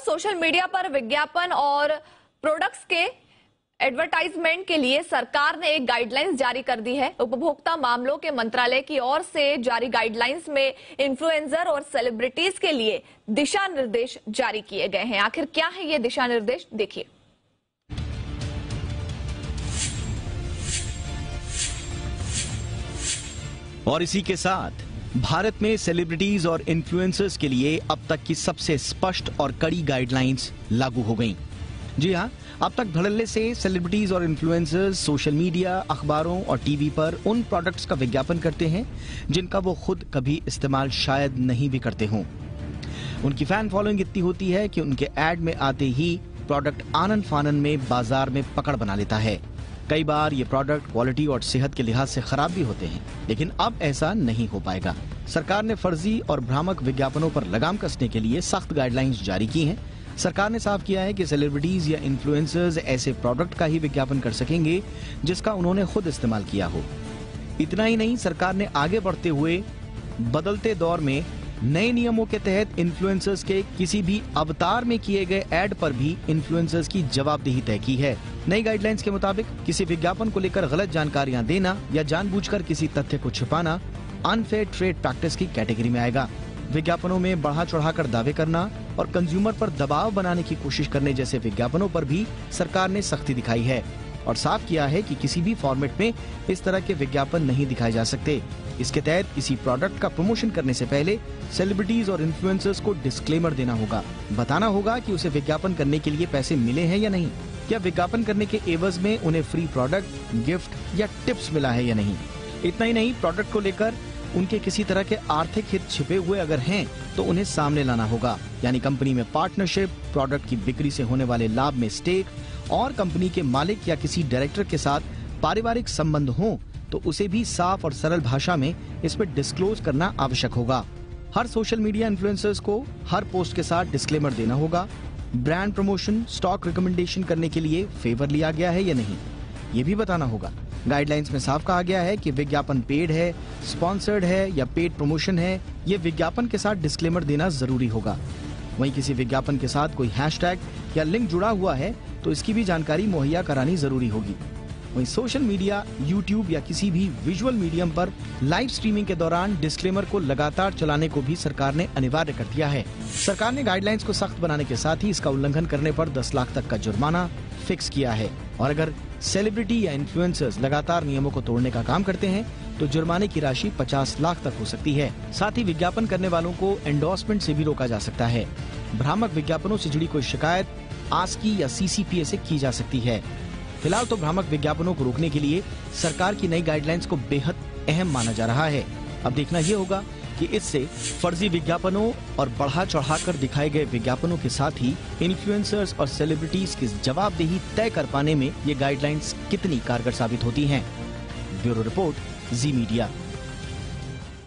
Social media पर विज्ञापन और प्रोडक्ट्स के एडवर्टाइजमेंट के लिए सरकार ने एक गाइडलाइंस जारी कर दी है। उपभोक्ता मामलों के मंत्रालय की ओर से जारी गाइडलाइंस में इन्फ्लुएंसर और सेलिब्रिटीज के लिए दिशा निर्देश जारी किए गए हैं। आखिर क्या है ये दिशा निर्देश, देखिए। और इसी के साथ भारत में सेलिब्रिटीज और इन्फ्लुएंसर्स के लिए अब तक की सबसे स्पष्ट और कड़ी गाइडलाइंस लागू हो गईं। जी हां, अब तक धड़ल्ले से सेलिब्रिटीज और इन्फ्लुएंसर्स सोशल मीडिया, अखबारों और टीवी पर उन प्रोडक्ट्स का विज्ञापन करते हैं जिनका वो खुद कभी इस्तेमाल शायद नहीं भी करते हों। उनकी फैन फॉलोइंग इतनी होती है कि उनके एड में आते ही प्रोडक्ट आनन फानन में बाजार में पकड़ बना लेता है। कई बार ये प्रोडक्ट क्वालिटी और सेहत के लिहाज से खराब भी होते हैं, लेकिन अब ऐसा नहीं हो पाएगा। सरकार ने फर्जी और भ्रामक विज्ञापनों पर लगाम कसने के लिए सख्त गाइडलाइंस जारी की हैं। सरकार ने साफ किया है कि सेलिब्रिटीज या इन्फ्लुएंसर्स ऐसे प्रोडक्ट का ही विज्ञापन कर सकेंगे जिसका उन्होंने खुद इस्तेमाल किया हो। इतना ही नहीं, सरकार ने आगे बढ़ते हुए बदलते दौर में नए नियमों के तहत इन्फ्लुएंसर्स के किसी भी अवतार में किए गए एड पर भी इन्फ्लुएंसर्स की जवाबदेही तय की है। नई गाइडलाइंस के मुताबिक किसी विज्ञापन को लेकर गलत जानकारियां देना या जानबूझकर किसी तथ्य को छिपाना अनफेयर ट्रेड प्रैक्टिस की कैटेगरी में आएगा। विज्ञापनों में बढ़ा चढ़ाकर दावे करना और कंज्यूमर पर दबाव बनाने की कोशिश करने जैसे विज्ञापनों पर भी सरकार ने सख्ती दिखाई है और साफ किया है कि किसी भी फॉर्मेट में इस तरह के विज्ञापन नहीं दिखाए जा सकते। इसके तहत किसी प्रोडक्ट का प्रमोशन करने से पहले सेलिब्रिटीज और इन्फ्लुएंसर्स को डिस्क्लेमर देना होगा। बताना होगा कि उसे विज्ञापन करने के लिए पैसे मिले हैं या नहीं, या विज्ञापन करने के एवज में उन्हें फ्री प्रोडक्ट, गिफ्ट या टिप्स मिला है या नहीं। इतना ही नहीं, प्रोडक्ट को लेकर उनके किसी तरह के आर्थिक हित छिपे हुए अगर हैं तो उन्हें सामने लाना होगा। यानी कंपनी में पार्टनरशिप, प्रोडक्ट की बिक्री से होने वाले लाभ में स्टेक और कंपनी के मालिक या किसी डायरेक्टर के साथ पारिवारिक संबंध हो तो उसे भी साफ और सरल भाषा में इसमें डिस्क्लोज करना आवश्यक होगा। हर सोशल मीडिया इन्फ्लुएंसर्स को हर पोस्ट के साथ डिस्क्लेमर देना होगा। ब्रांड प्रमोशन, स्टॉक रिकमेंडेशन करने के लिए फेवर लिया गया है या नहीं, ये भी बताना होगा। गाइडलाइंस में साफ कहा गया है कि विज्ञापन पेड है, स्पॉन्सर्ड है या पेड प्रमोशन है, ये विज्ञापन के साथ डिस्क्लेमर देना जरूरी होगा। वहीं किसी विज्ञापन के साथ कोई हैशटैग या लिंक जुड़ा हुआ है तो इसकी भी जानकारी मुहैया करानी जरूरी होगी। वहीं सोशल मीडिया, यूट्यूब या किसी भी विजुअल मीडियम पर लाइव स्ट्रीमिंग के दौरान डिस्क्लेमर को लगातार चलाने को भी सरकार ने अनिवार्य कर दिया है। सरकार ने गाइडलाइंस को सख्त बनाने के साथ ही इसका उल्लंघन करने पर 10 लाख तक का जुर्माना फिक्स किया है और अगर सेलिब्रिटी या इन्फ्लुएंसर्स लगातार नियमों को तोड़ने का काम करते हैं तो जुर्माने की राशि 50 लाख तक हो सकती है। साथ ही विज्ञापन करने वालों को एंडोर्समेंट से भी रोका जा सकता है। भ्रामक विज्ञापनों से जुड़ी कोई शिकायत आस्की या सीसीपीए से की जा सकती है। फिलहाल तो भ्रामक विज्ञापनों को रोकने के लिए सरकार की नई गाइडलाइंस को बेहद अहम माना जा रहा है। अब देखना ये होगा कि इससे फर्जी विज्ञापनों और बढ़ा चढ़ाकर दिखाए गए विज्ञापनों के साथ ही इन्फ्लुएंसर्स और सेलिब्रिटीज की जवाबदेही तय कर पाने में ये गाइडलाइंस कितनी कारगर साबित होती हैं। ब्यूरो रिपोर्ट, जी मीडिया।